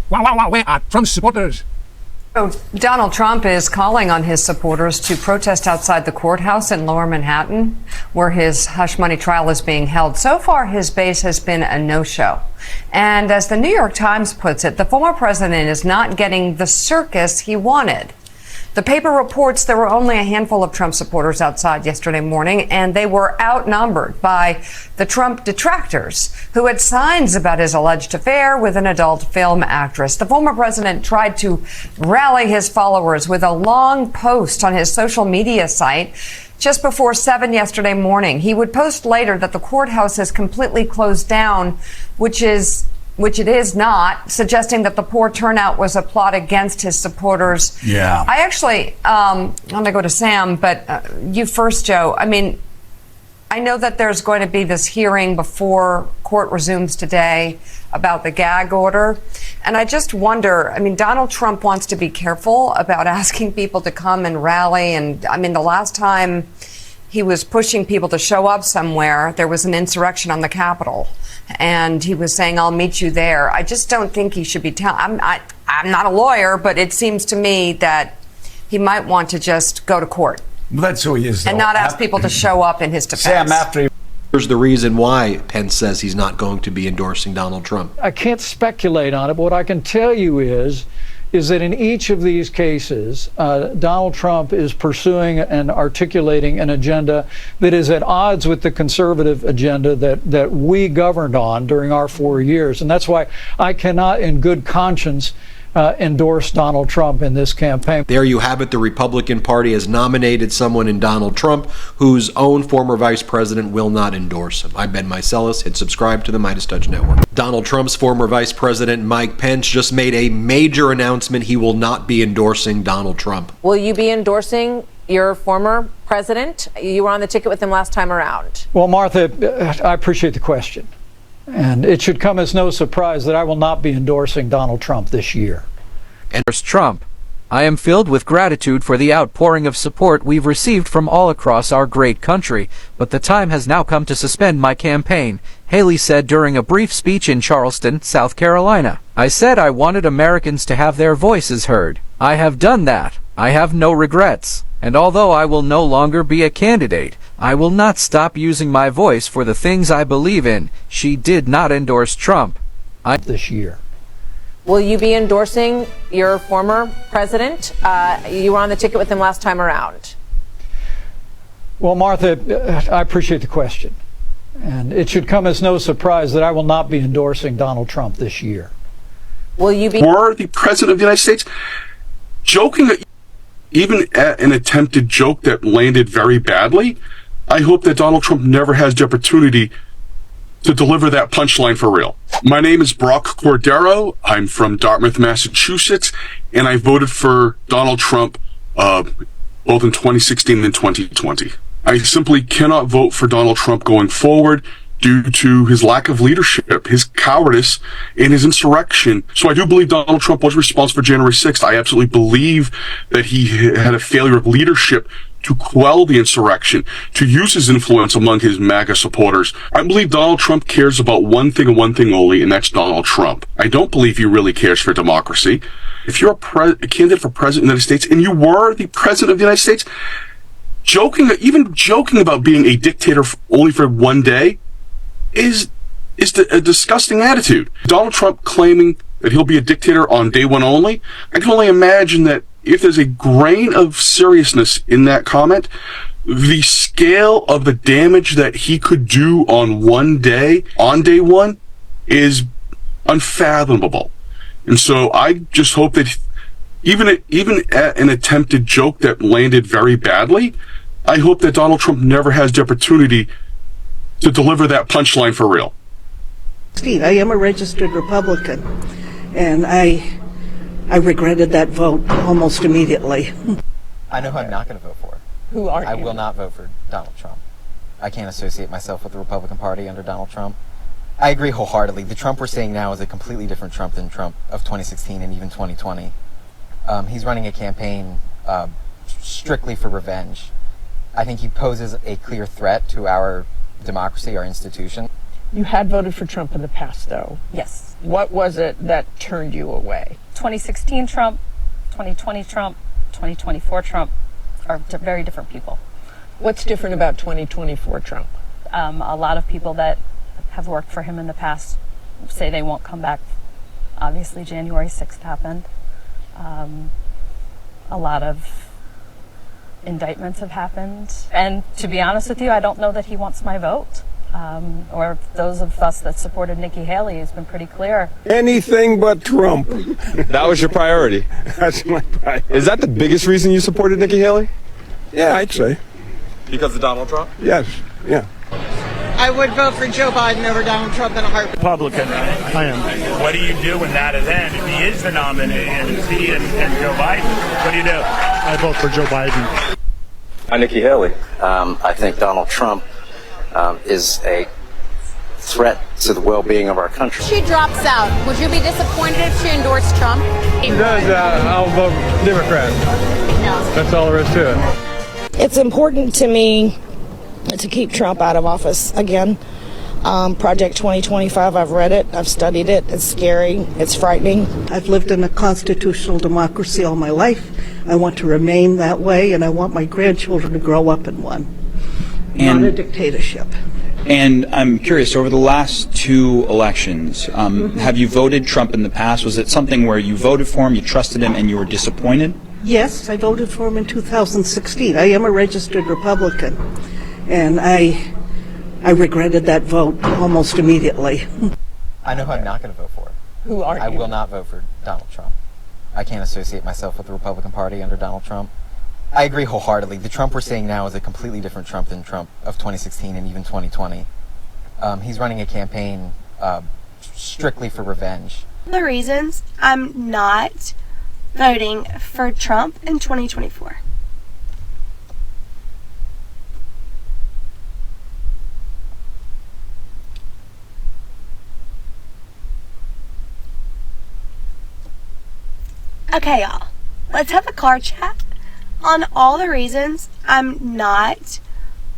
Where are Trump supporters? So Donald Trump is calling on his supporters to protest outside the courthouse in Lower Manhattan, where his hush money trial is being held. So far, his base has been a no-show. And as the New York Times puts it, the former president is not getting the circus he wanted. The paper reports there were only a handful of Trump supporters outside yesterday morning, and they were outnumbered by the Trump detractors who had signs about his alleged affair with an adult film actress. The former president tried to rally his followers with a long post on his social media site just before 7 yesterday morning. He would post later that the courthouse is completely closed down, which it is not, suggesting that the poor turnout was a plot against his supporters. Yeah. I actually, I'm going to go to Sam, but you first, Joe. I mean, I know that there's going to be this hearing before court resumes today about the gag order. And I just wonder, I mean, Donald Trump wants to be careful about asking people to come and rally. And I mean, the last time he was pushing people to show up somewhere, there was an insurrection on the Capitol. And he was saying, I'll meet you there. I just don't think he should be telling. I'm not a lawyer, but it seems to me that he might want to just go to court. Well, that's who he is, and not ask people to show up in his defense. Sam, after Here's the reason why Pence says he's not going to be endorsing Donald Trump. I can't speculate on it, but what I can tell you is that in each of these cases, Donald Trump is pursuing and articulating an agenda that is at odds with the conservative agenda that we governed on during our 4 years. And that's why I cannot, in good conscience, endorse Donald Trump in this campaign. There you have it. The Republican Party has nominated someone in Donald Trump whose own former vice president will not endorse him. I'm Ben Meiselas. Hit subscribe to the Midas Touch Network. Donald Trump's former vice president, Mike Pence, just made a major announcement. He will not be endorsing Donald Trump. Will you be endorsing your former president? You were on the ticket with him last time around. Well, Martha, I appreciate the question. And it should come as no surprise that I will not be endorsing Donald Trump this year. And Trump, I am filled with gratitude for the outpouring of support we've received from all across our great country, but the time has now come to suspend my campaign, Haley said during a brief speech in Charleston, South Carolina. I said I wanted Americans to have their voices heard. I have done that. I have no regrets. And although I will no longer be a candidate, I will not stop using my voice for the things I believe in. She did not endorse Trump. This year. Will you be endorsing your former president? You were on the ticket with him last time around. Well, Martha, I appreciate the question. And it should come as no surprise that I will not be endorsing Donald Trump this year. Will you be... Or the president of the United States, joking, even at an attempted joke that landed very badly, I hope that Donald Trump never has the opportunity to deliver that punchline for real. My name is Brock Cordero. I'm from Dartmouth, Massachusetts, and I voted for Donald Trump both in 2016 and 2020. I simply cannot vote for Donald Trump going forward due to his lack of leadership, his cowardice, and his insurrection. So I do believe Donald Trump was responsible for January 6th. I absolutely believe that he had a failure of leadership to quell the insurrection, to use his influence among his MAGA supporters. I believe Donald Trump cares about one thing and one thing only, and that's Donald Trump. I don't believe he really cares for democracy. If you're a candidate for president of the United States, and you were the president of the United States, even joking about being a dictator only for one day is a disgusting attitude. Donald Trump claiming that he'll be a dictator on day one only, I can only imagine that if there's a grain of seriousness in that comment, the scale of the damage that he could do on one day, on day one, is unfathomable. And so I just hope that even at an attempted joke that landed very badly, I hope that Donald Trump never has the opportunity to deliver that punchline for real. Steve, I am a registered Republican, and I regretted that vote almost immediately. I know who I'm not going to vote for. Who are you? I will not vote for Donald Trump. I can't associate myself with the Republican Party under Donald Trump. I agree wholeheartedly. The Trump we're seeing now is a completely different Trump than Trump of 2016 and even 2020. He's running a campaign strictly for revenge. I think he poses a clear threat to our democracy, our institution. You had voted for Trump in the past, though. Yes. What was it that turned you away? 2016 Trump, 2020 Trump, 2024 Trump are very different people. What's different about 2024 Trump? A lot of people that have worked for him in the past say they won't come back. Obviously, January 6th happened. A lot of indictments have happened. And to be honest with you, I don't know that he wants my vote. Or those of us that supported Nikki Haley has been pretty clear. Anything but Trump. That was your priority? That's my priority. Is that the biggest reason you supported Nikki Haley? Yeah, I'd say. Because of Donald Trump? Yes, yeah. I would vote for Joe Biden over Donald Trump in a heartbeat. Republican, I am. What do you do in that event if he is the nominee and it's he and Joe Biden? What do you do? I vote for Joe Biden. Hi, Nikki Haley. I think Donald Trump is a threat to the well-being of our country. She drops out. Would you be disappointed if she endorsed Trump? She does, I'll vote Democrat. No. That's all there is to it. It's important to me to keep Trump out of office again. Project 2025, I've read it, I've studied it, it's scary, it's frightening. I've lived in a constitutional democracy all my life. I want to remain that way, and I want my grandchildren to grow up in one, not a dictatorship. And I'm curious, over the last two elections, have you voted Trump in the past? Was it something where you voted for him, you trusted him, and you were disappointed? Yes, I voted for him in 2016. I am a registered Republican, and I regretted that vote almost immediately. I know who I'm not going to vote for. Who are you? I will not vote for Donald Trump. I can't associate myself with the Republican Party under Donald Trump. I agree wholeheartedly. The Trump we're seeing now is a completely different Trump than Trump of 2016 and even 2020. He's running a campaign strictly for revenge. The reasons I'm not voting for Trump in 2024. Okay, y'all, let's have a car chat on all the reasons I'm not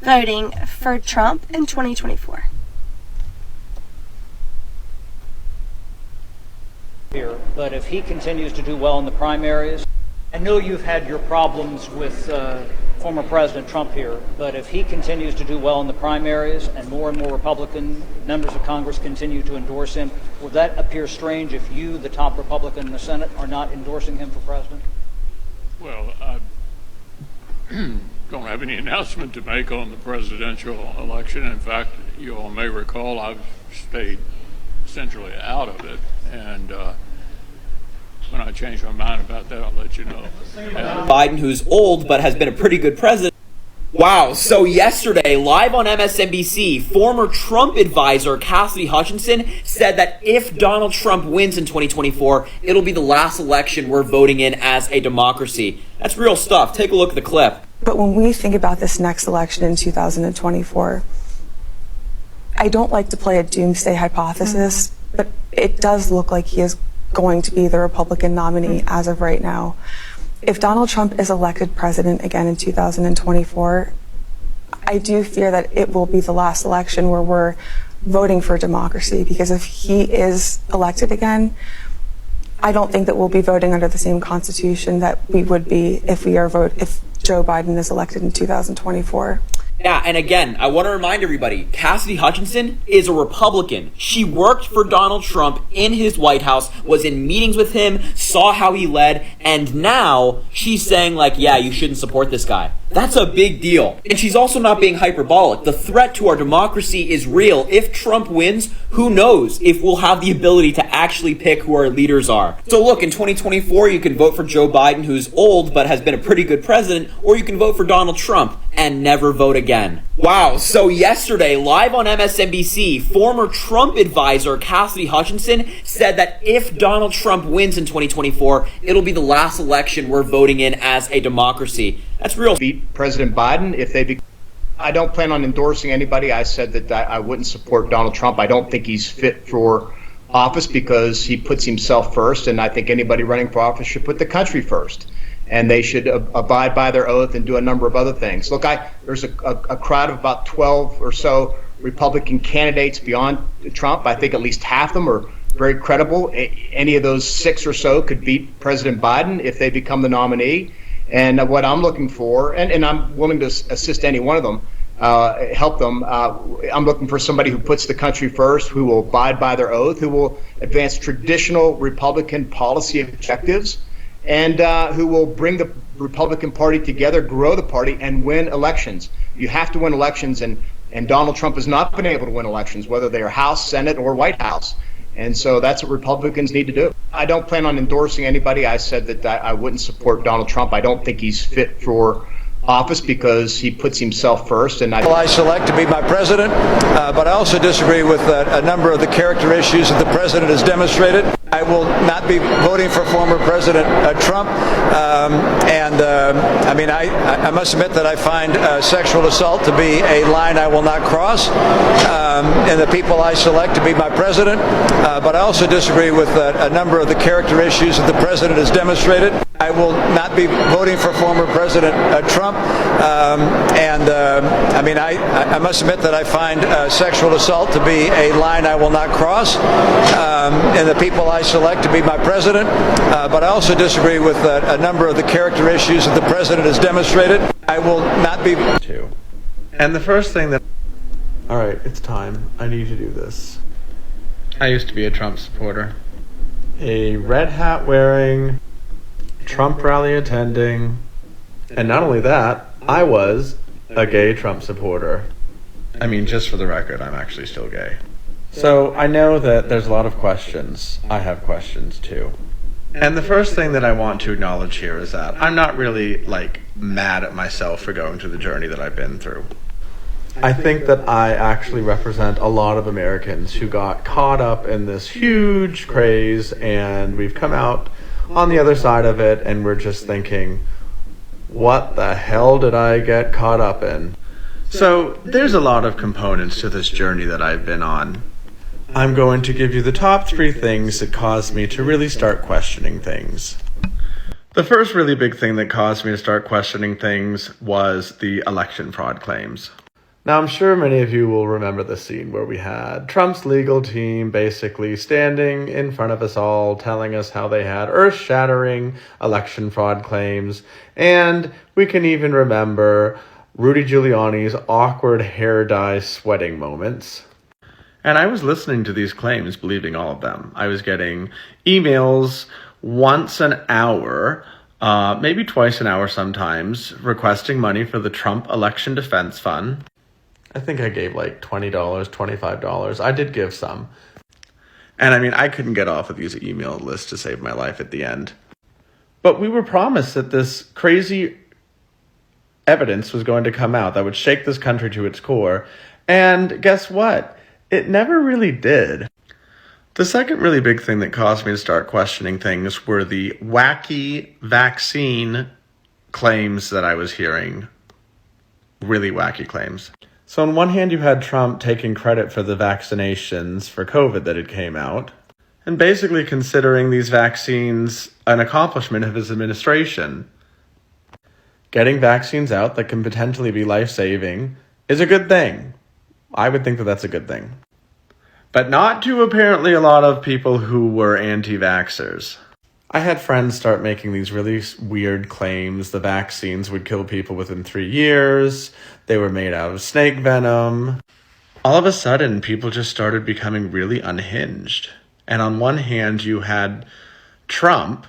voting for Trump in 2024. Here, but if he continues to do well in the primaries, I know you've had your problems with former President Trump here, but if he continues to do well in the primaries and more Republican members of Congress continue to endorse him, would that appear strange if you, the top Republican in the Senate, are not endorsing him for president? Well, I don't have any announcement to make on the presidential election. In fact, you all may recall I've stayed essentially out of it, and when I change my mind about that, I'll let you know. Biden, who's old but has been a pretty good president. Wow, so yesterday, live on MSNBC, former Trump advisor Cassidy Hutchinson said that if Donald Trump wins in 2024, it'll be the last election we're voting in as a democracy. That's real stuff. Take a look at the clip. But when we think about this next election in 2024, I don't like to play a doomsday hypothesis, but it does look like he is going to be the Republican nominee as of right now. If Donald Trump is elected president again in 2024, I do fear that it will be the last election where we're voting for democracy, because if he is elected again, I don't think that we'll be voting under the same constitution that we would be if Joe Biden is elected in 2024. Yeah, and again, I want to remind everybody, Cassidy Hutchinson is a Republican. She worked for Donald Trump in his White House, was in meetings with him, saw how he led, and now she's saying like, yeah, you shouldn't support this guy. That's a big deal. And she's also not being hyperbolic. The threat to our democracy is real. If Trump wins, who knows if we'll have the ability to actually pick who our leaders are. So look, in 2024, you can vote for Joe Biden, who's old but has been a pretty good president, or you can vote for Donald Trump and never vote again. Wow, so yesterday, live on MSNBC, former Trump advisor Cassidy Hutchinson said that if Donald Trump wins in 2024, it'll be the last election we're voting in as a democracy. That's real. Beat President Biden if they. I don't plan on endorsing anybody. I said that I wouldn't support Donald Trump. I don't think he's fit for office because he puts himself first, and I think anybody running for office should put the country first. And they should abide by their oath and do a number of other things. Look, there's a crowd of about 12 or so Republican candidates beyond Trump. I think at least half of them are very credible. Any of those 6 or so could beat President Biden if they become the nominee. And what I'm looking for, and I'm willing to assist any one of them, help them. I'm looking for somebody who puts the country first, who will abide by their oath, who will advance traditional Republican policy objectives, and who will bring the Republican Party together, grow the party, and win elections. You have to win elections, and Donald Trump has not been able to win elections, whether they are House, Senate, or White House. And so that's what Republicans need to do. I don't plan on endorsing anybody. I said that I wouldn't support Donald Trump. I don't think he's fit for office because he puts himself first. And I select to be my president, but I also disagree with a number of the character issues that the president has demonstrated. I will not be voting for former President Trump. I must admit that I find sexual assault to be a line I will not cross in the people I select to be my president. But I also disagree with a number of the character issues that the president has demonstrated. I will not be voting for former President Trump. I must admit that I find sexual assault to be a line I will not cross in the people I select to be my president. But I also disagree with a number of the character issues that the president has demonstrated. I will not be. And the first thing that... All right, it's time. I need to do this. I used to be a Trump supporter. A red hat wearing, Trump rally attending, and not only that, I was a gay Trump supporter. I mean, just for the record, I'm actually still gay. So I know that there's a lot of questions. I have questions too. And the first thing that I want to acknowledge here is that I'm not really, mad at myself for going through the journey that I've been through. I think that I actually represent a lot of Americans who got caught up in this huge craze, and we've come out on the other side of it, and we're just thinking, what the hell did I get caught up in? So there's a lot of components to this journey that I've been on. I'm going to give you the top 3 things that caused me to really start questioning things. The first really big thing that caused me to start questioning things was the election fraud claims. Now, I'm sure many of you will remember the scene where we had Trump's legal team basically standing in front of us all, telling us how they had earth-shattering election fraud claims, and we can even remember Rudy Giuliani's awkward hair dye sweating moments. And I was listening to these claims, believing all of them. I was getting emails once an hour, maybe twice an hour sometimes, requesting money for the Trump Election Defense Fund. I think I gave $20, $25. I did give some. And I couldn't get off of these email lists to save my life at the end. But we were promised that this crazy evidence was going to come out that would shake this country to its core. And guess what? It never really did. The second really big thing that caused me to start questioning things were the wacky vaccine claims that I was hearing. Really wacky claims. So on one hand, you had Trump taking credit for the vaccinations for COVID that had came out, and basically considering these vaccines an accomplishment of his administration. Getting vaccines out that can potentially be life-saving is a good thing. I would think that that's a good thing. But not to apparently a lot of people who were anti-vaxxers. I had friends start making these really weird claims. The vaccines would kill people within 3 years. They were made out of snake venom. All of a sudden, people just started becoming really unhinged. And on one hand, you had Trump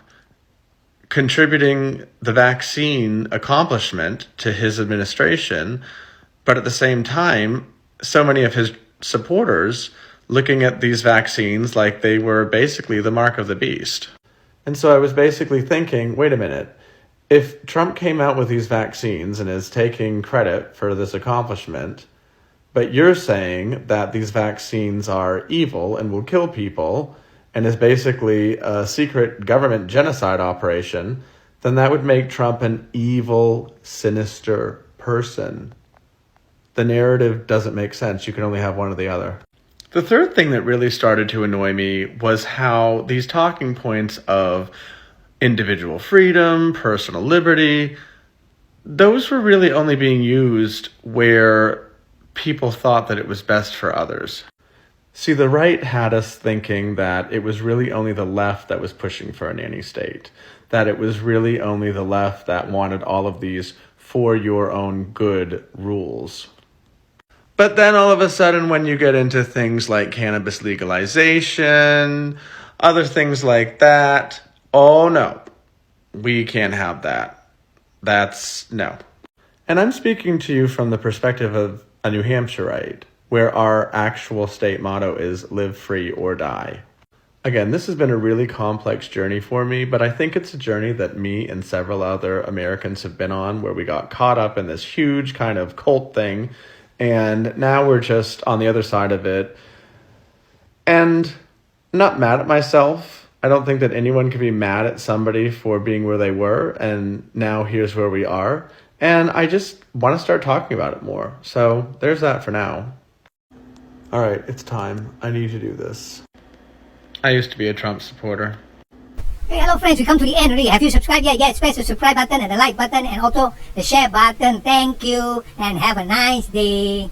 contributing the vaccine accomplishment to his administration, but at the same time, so many of his supporters looking at these vaccines like they were basically the mark of the beast. And so I was basically thinking, wait a minute, if Trump came out with these vaccines and is taking credit for this accomplishment, but you're saying that these vaccines are evil and will kill people and is basically a secret government genocide operation, then that would make Trump an evil, sinister person. The narrative doesn't make sense. You can only have one or the other. The third thing that really started to annoy me was how these talking points of individual freedom, personal liberty, those were really only being used where people thought that it was best for others. See, the right had us thinking that it was really only the left that was pushing for a nanny state, that it was really only the left that wanted all of these for your own good rules. But then all of a sudden, when you get into things like cannabis legalization, other things like that, oh no, we can't have that. That's no. And I'm speaking to you from the perspective of a New Hampshireite, where our actual state motto is live free or die. Again, this has been a really complex journey for me, but I think it's a journey that me and several other Americans have been on, where we got caught up in this huge kind of cult thing, and now we're just on the other side of it. And I'm not mad at myself. I don't think that anyone can be mad at somebody for being where they were, and now here's where we are. And I just want to start talking about it more. So there's that for now. All right, it's time. I need to do this. I used to be a Trump supporter. Hey, hello friends, we come to the end already. Have you subscribed yet? Yes, press the subscribe button and the like button and also the share button. Thank you and have a nice day.